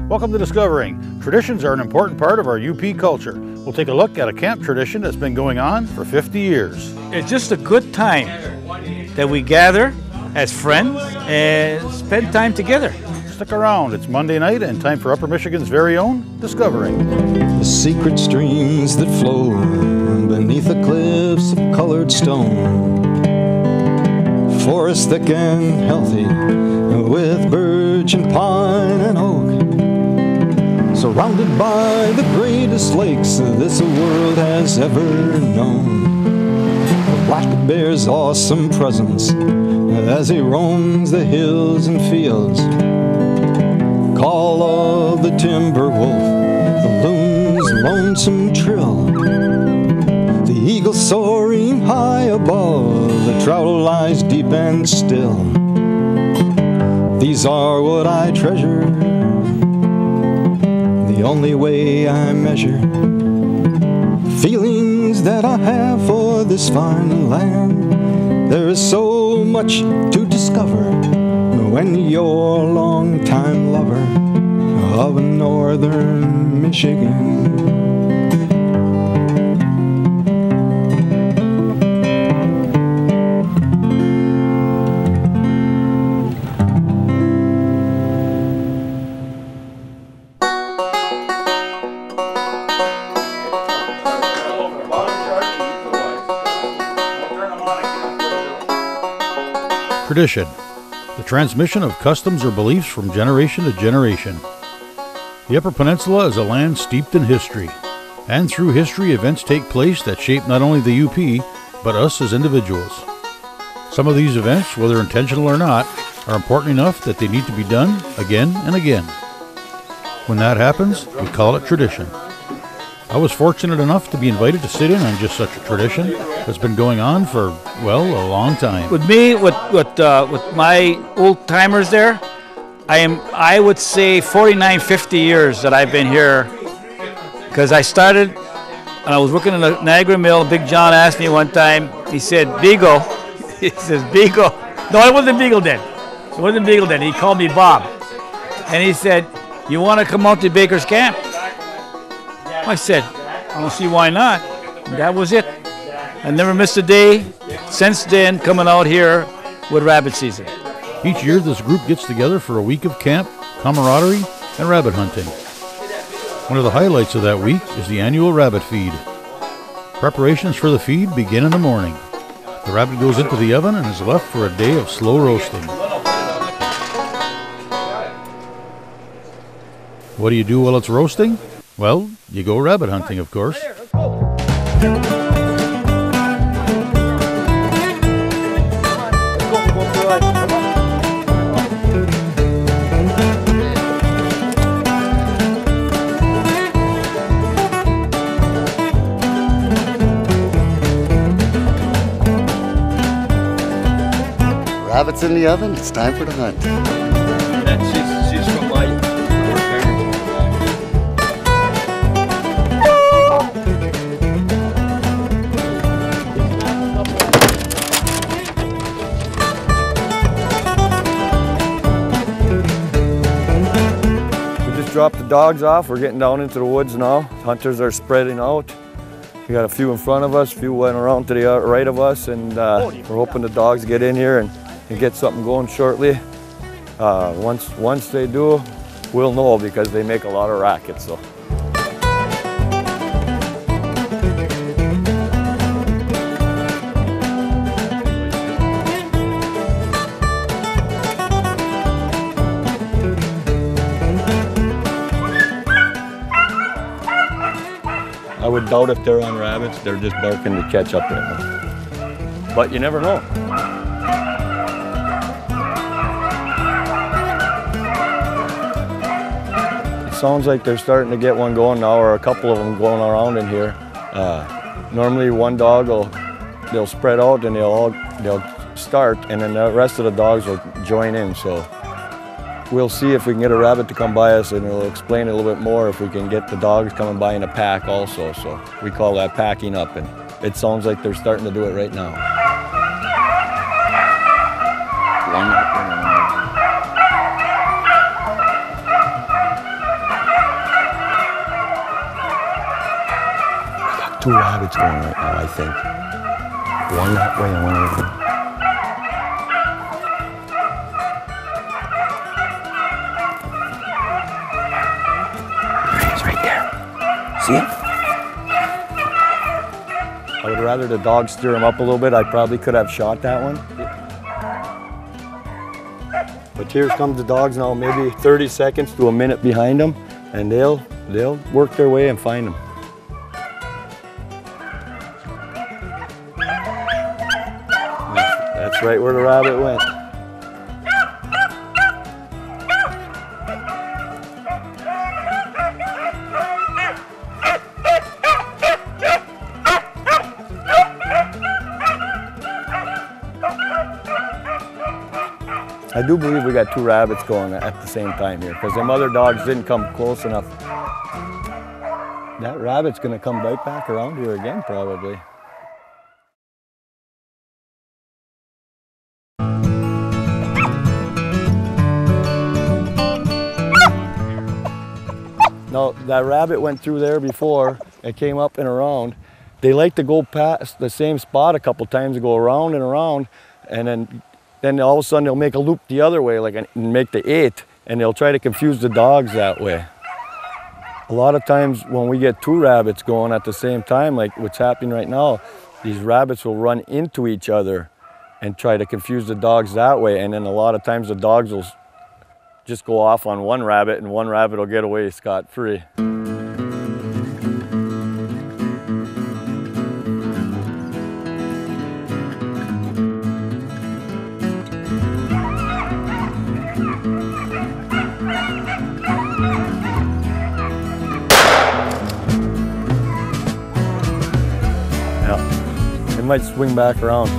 Welcome to Discovering. Traditions are an important part of our UP culture. We'll take a look at a camp tradition that's been going on for 50 years. It's just a good time that we gather as friends and spend time together. Stick around, it's Monday night and time for Upper Michigan's very own Discovering. The secret streams that flow beneath the cliffs of colored stone. Forests thick and healthy with birch and pine and oak. Surrounded by the greatest lakes this world has ever known. The black bear's awesome presence as he roams the hills and fields. Call of the timber wolf, the loon's lonesome trill. The eagle soaring high above, the trout lies deep and still. These are what I treasure, the only way I measure feelings that I have for this fine land. There is so much to discover when you're a long-time lover of northern Michigan. Tradition, the transmission of customs or beliefs from generation to generation. The Upper Peninsula is a land steeped in history, and through history events take place that shape not only the UP, but us as individuals. Some of these events, whether intentional or not, are important enough that they need to be done again and again. When that happens, we call it tradition. I was fortunate enough to be invited to sit in on just such a tradition that's been going on for, well, a long time. With me, with my old timers there, I would say 49, 50 years that I've been here. Because I started, and I was working in the Niagara Mill. Big John asked me one time, he said, Beagle. He says, Beagle. No, it wasn't Beagle then. It wasn't Beagle then. He called me Bob. And he said, you want to come out to Baker's Camp? I said, I don't see why not. And that was it. I never missed a day since then coming out here with rabbit season. Each year this group gets together for a week of camp, camaraderie, and rabbit hunting. One of the highlights of that week is the annual rabbit feed. Preparations for the feed begin in the morning. The rabbit goes into the oven and is left for a day of slow roasting. What do you do while it's roasting? Well, you go rabbit hunting, of course. Rabbits in the oven, it's time for the hunt. She's from my parents. We just dropped the dogs off. We're getting down into the woods now. Hunters are spreading out. We got a few in front of us, a few went around to the right of us, and we're hoping the dogs get in here and get something going shortly. Once they do, we'll know because they make a lot of racket. So. I would doubt if they're on rabbits, they're just barking to catch up right now. But you never know. Sounds like they're starting to get one going now, or a couple of them going around in here. Normally one dog they'll spread out and they'll start, and then the rest of the dogs will join in. So we'll see if we can get a rabbit to come by us, and it'll explain a little bit more if we can get the dogs coming by in a pack also. So we call that packing up, and it sounds like they're starting to do it right now. 2 rabbits going right now, I think. One that way and one over there. He's right there. See him? I would rather the dog steer him up a little bit. I probably could have shot that one. But here comes the dogs now, maybe 30 seconds to a minute behind them, and they'll work their way and find them. That's right where the rabbit went. I do believe we got 2 rabbits going at the same time here, because them other dogs didn't come close enough. That rabbit's gonna come right back around here again, probably. No, that rabbit went through there before and came up and around. They like to go past the same spot a couple times and go around and around, and then all of a sudden they'll make a loop the other way, like, and make the 8, and they'll try to confuse the dogs that way. A lot of times when we get 2 rabbits going at the same time, like what's happening right now, these rabbits will run into each other and try to confuse the dogs that way, and then a lot of times the dogs will just go off on one rabbit and one rabbit will get away scot-free. Might swing back around.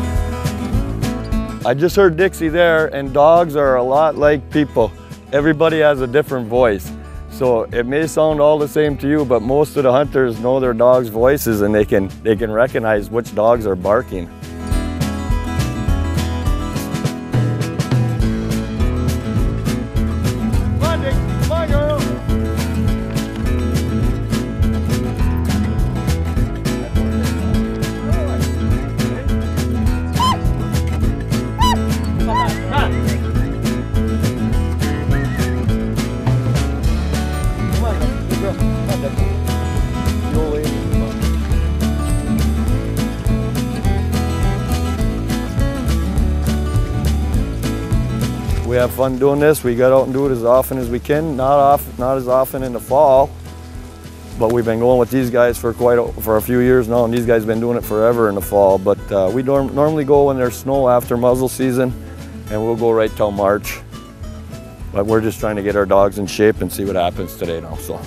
I just heard Dixie there, and dogs are a lot like people. Everybody has a different voice. So it may sound all the same to you, but most of the hunters know their dogs' voices, and they can recognize which dogs are barking. We have fun doing this. We get out and do it as often as we can. Not as often in the fall, but we've been going with these guys for a few years now, and these guys have been doing it forever in the fall. But we normally go when there's snow after muzzle season, and we'll go right till March. But we're just trying to get our dogs in shape and see what happens today now. So.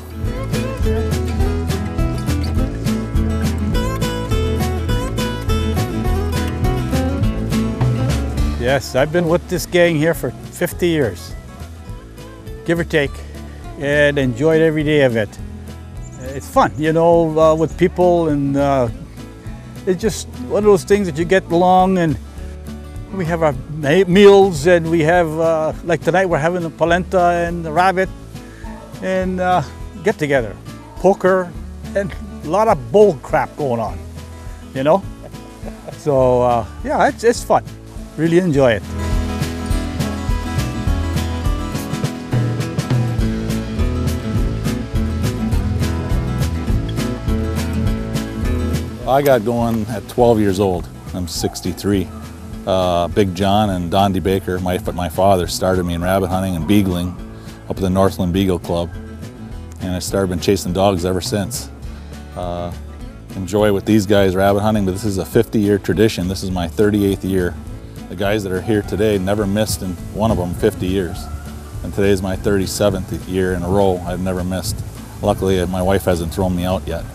Yes, I've been with this gang here for 50 years, give or take, and enjoyed every day of it. It's fun, you know, with people, and it's just one of those things that you get along, and we have our meals, and we have, like tonight we're having the polenta and the rabbit, and get together, poker, and a lot of bull crap going on, you know? So yeah, it's fun. Really enjoy it. I got going at 12 years old. I'm 63. Big John and Don DeBaker, my father, started me in rabbit hunting and beagling up at the Northland Beagle Club. And I started been chasing dogs ever since. Enjoy with these guys rabbit hunting, but this is a 50-year tradition. This is my 38th year. The guys that are here today never missed in one of them 50 years. And today is my 37th year in a row I've never missed. Luckily, my wife hasn't thrown me out yet.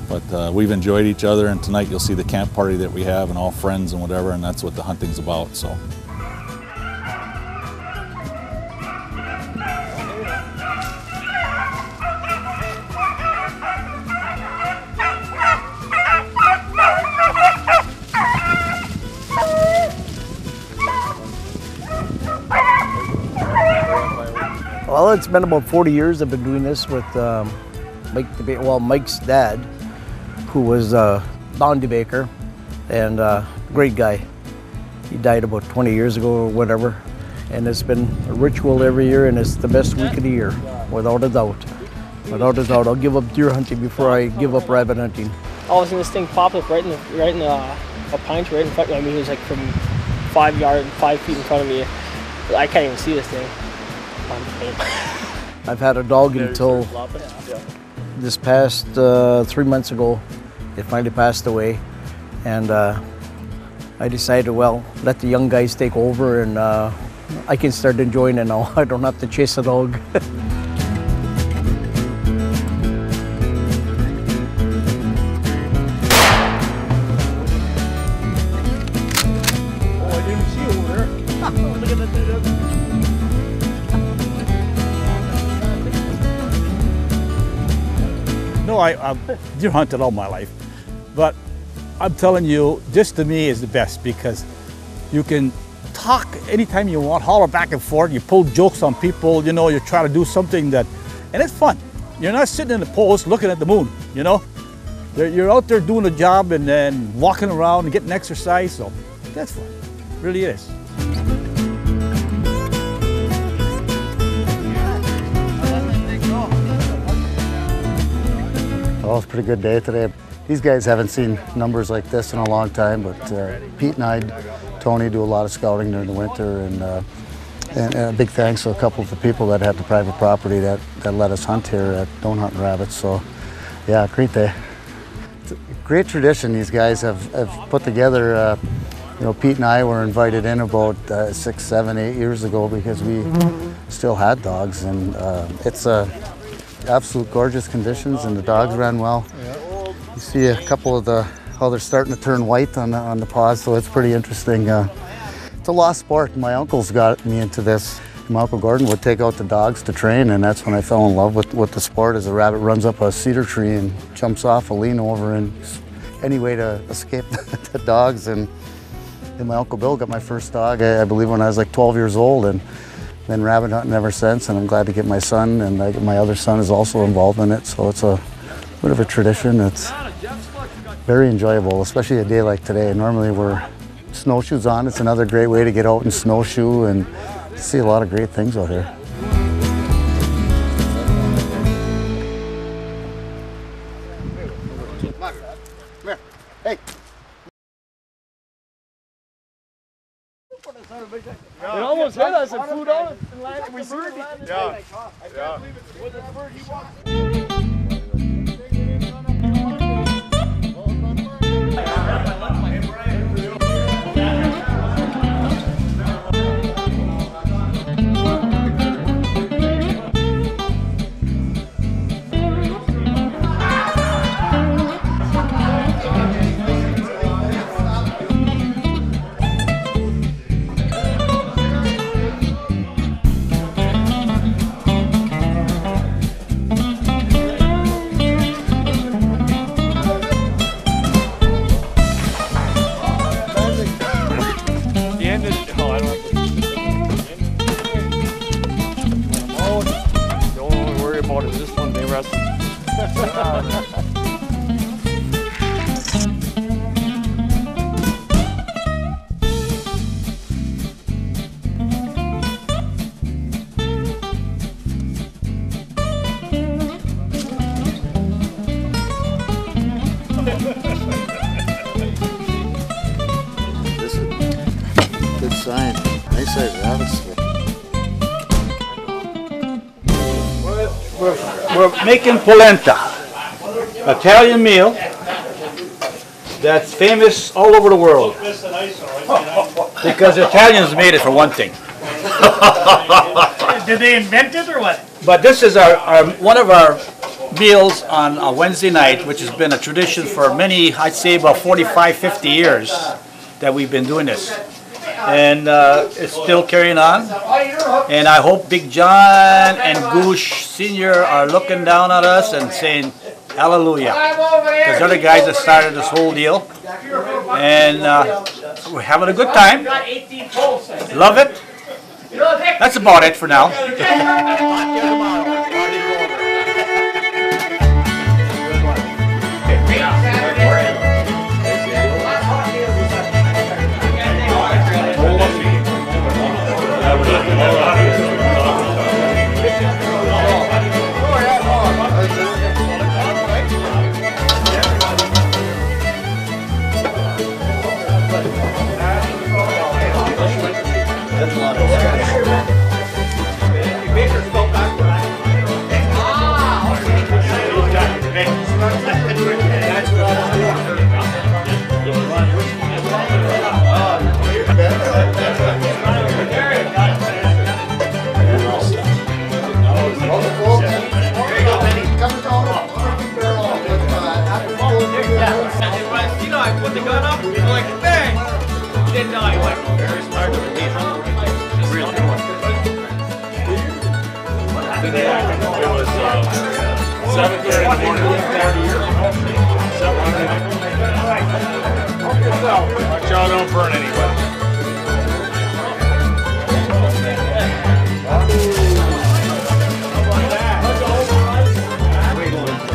But we've enjoyed each other, and tonight you'll see the camp party that we have and all friends and whatever, and that's what the hunting's about. So. Well, it's been about 40 years I've been doing this with Mike's dad. who was Bounty Baker, and great guy. He died about 20 years ago or whatever, and it's been a ritual every year, and it's the best week of the year, without a doubt. Without a doubt, I'll give up deer hunting before I give up rabbit hunting. All of a sudden, this thing popped up right in a pine tree right in front of me. I mean, it was like from 5 feet in front of me. I can't even see this thing. I've had a dog until this past 3 months ago. It finally passed away, and I decided, well, let the young guys take over, and I can start enjoying it now. I don't have to chase a dog. No, I've deer hunted all my life, but I'm telling you, this to me is the best because you can talk anytime you want, holler back and forth, you pull jokes on people, you know, you try to do something that, and it's fun. You're not sitting in the post looking at the moon, you know? You're out there doing a job and then walking around and getting exercise, so that's fun, it really is. Oh, it's a pretty good day today. These guys haven't seen numbers like this in a long time, but Pete and I, Tony, do a lot of scouting during the winter, and a big thanks to a couple of the people that had the private property that let us hunt here at Don't Hunt Rabbits. So, yeah, great day. It's a great tradition these guys have put together. You know, Pete and I were invited in about 6, 7, 8 years ago because we still had dogs, and it's absolute gorgeous conditions, and the dogs ran well. You see a couple of how they're starting to turn white on the paws, so it's pretty interesting. It's a lost sport. My uncle's got me into this. My Uncle Gordon would take out the dogs to train, and that's when I fell in love with the sport. As a rabbit runs up a cedar tree and jumps off a lean over, and any way to escape the dogs. And my Uncle Bill got my first dog, I believe, when I was like 12 years old, and been rabbit hunting ever since. And I'm glad to get my son, and my other son is also involved in it. So it's a bit of a tradition. It's very enjoyable, especially a day like today. Normally we're snowshoes on. It's another great way to get out and snowshoe and see a lot of great things out here. Come here. Hey. It almost hit us and flew down and landed. We see it landed. Yeah. I can't believe it. Was it the bird he walked? This is a good sign. Nice size rabbits. We're making polenta, Italian meal that's famous all over the world because Italians made it, for one thing. Did they invent it or what? But this is one of our meals on a Wednesday night, which has been a tradition for many, I'd say about 45, 50 years that we've been doing this. And it's still carrying on. And I hope Big John and Goosh Sr. are looking down at us and saying, hallelujah. Because they're the guys that started this whole deal. And we're having a good time. Love it. That's about it for now. 7:30 in the morning. Watch out, don't burn anybody.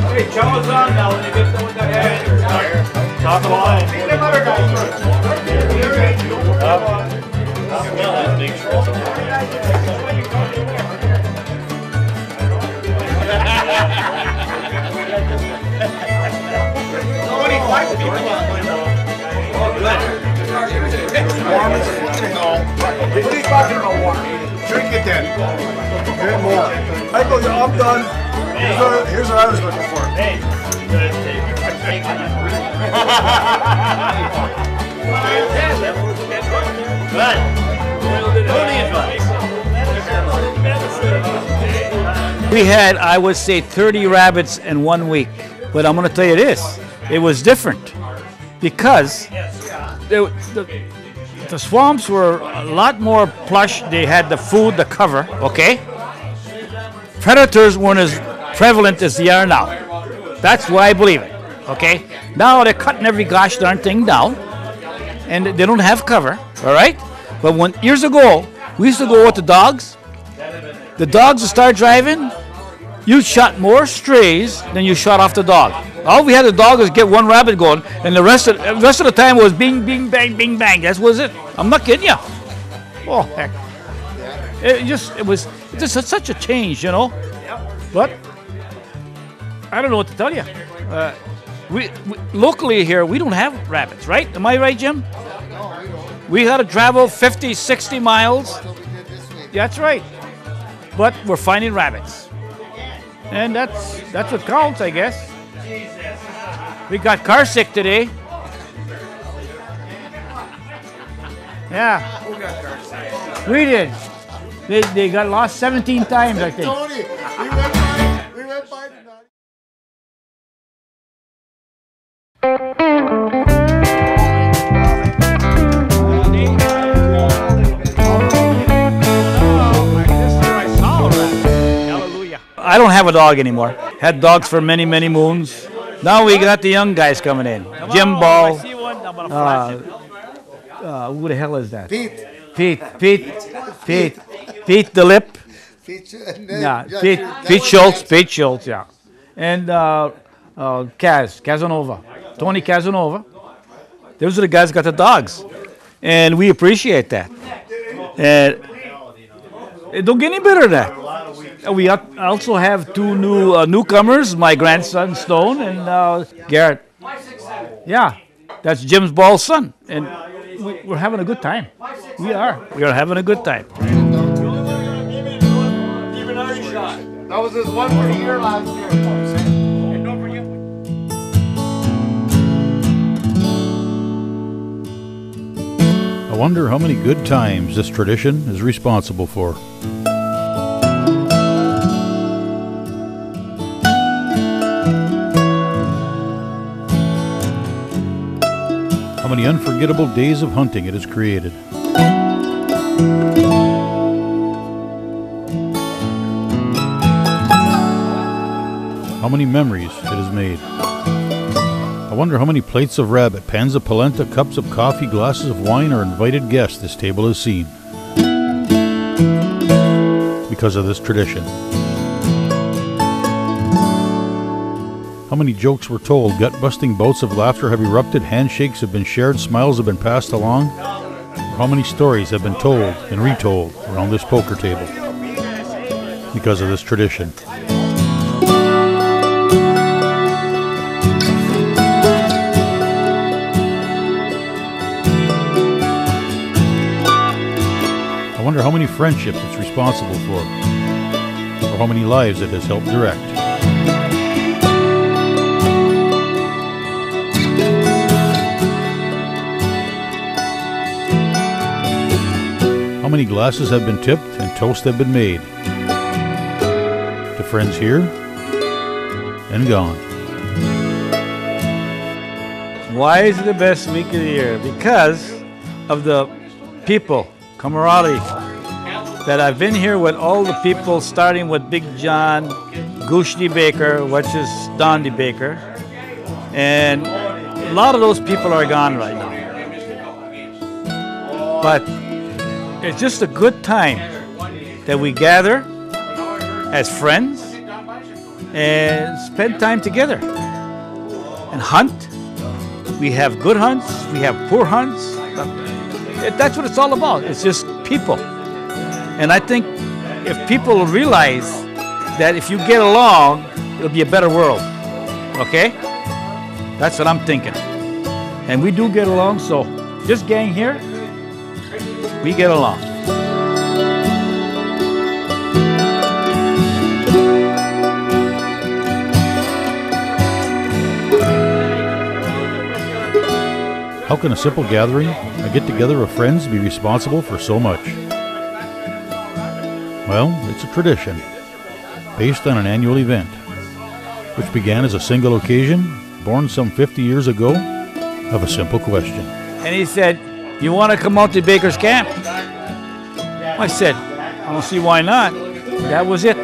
Hey, chow us on now when you get done with that head. Top of the line. Them other guys first. What are you talking about warm? Drink it then. Good more. I go, I'm done. Here's what I was looking for. Hey. We had, I would say, 30 rabbits in 1 week. But I'm going to tell you this, it was different because the swamps were a lot more plush. They had the food, the cover, okay? Predators weren't as prevalent as they are now. That's why I believe it, okay? Now they're cutting every gosh darn thing down, and they don't have cover, all right? But years ago, we used to go with the dogs. The dogs would start driving, you shot more strays than you shot off the dog. All we had the dog was get one rabbit going, and the rest of the time was bing, bing, bang, bing, bang. That was it. I'm not kidding you. Oh heck! It was just such a change, you know. But I don't know what to tell you. We locally here we don't have rabbits, right? Am I right, Jim? We got to travel 50, 60 miles. That's right. But we're finding rabbits. And that's what counts, I guess. We got car sick today. Yeah. We did. They got lost 17 times, I think. Tony, we went by tonight. I don't have a dog anymore. Had dogs for many, many moons. Now we got the young guys coming in. Jim Ball. Who the hell is that? Pete the Lip. Pete Schultz, yeah. And Casanova. Tony Casanova. Those are the guys that got the dogs. And we appreciate that. And it don't get any better than that. We also have two newcomers, my grandson Stone and Garrett. Yeah, that's Jim's Ball's son. And we're having a good time. We are having a good time. That was his one for the year last year. And don't forget. I wonder how many good times this tradition is responsible for. How many unforgettable days of hunting it has created. How many memories it has made. I wonder how many plates of rabbit, pans of polenta, cups of coffee, glasses of wine, or invited guests this table has seen. Because of this tradition. How many jokes were told, gut-busting bouts of laughter have erupted, handshakes have been shared, smiles have been passed along. How many stories have been told and retold around this poker table. Because of this tradition. I wonder how many friendships it's responsible for, or how many lives it has helped direct. How many glasses have been tipped and toasts have been made to friends here and gone. Why is it the best week of the year? Because of the people, camaraderie, that I've been here with all the people, starting with Big John, Goosh DeBaker, which is Don DeBaker. And a lot of those people are gone right now. But it's just a good time that we gather as friends and spend time together and hunt. We have good hunts, we have poor hunts. That's what it's all about. It's just people. And I think if people realize that if you get along, it'll be a better world. Okay? That's what I'm thinking. And we do get along, so this gang here, we get along. How can a simple gathering, a get-together of friends, be responsible for so much? Well, it's a tradition, based on an annual event, which began as a single occasion, born some 50 years ago, of a simple question. And he said, "You want to come out to Baker's Camp?" I said, "I don't see why not." That was it.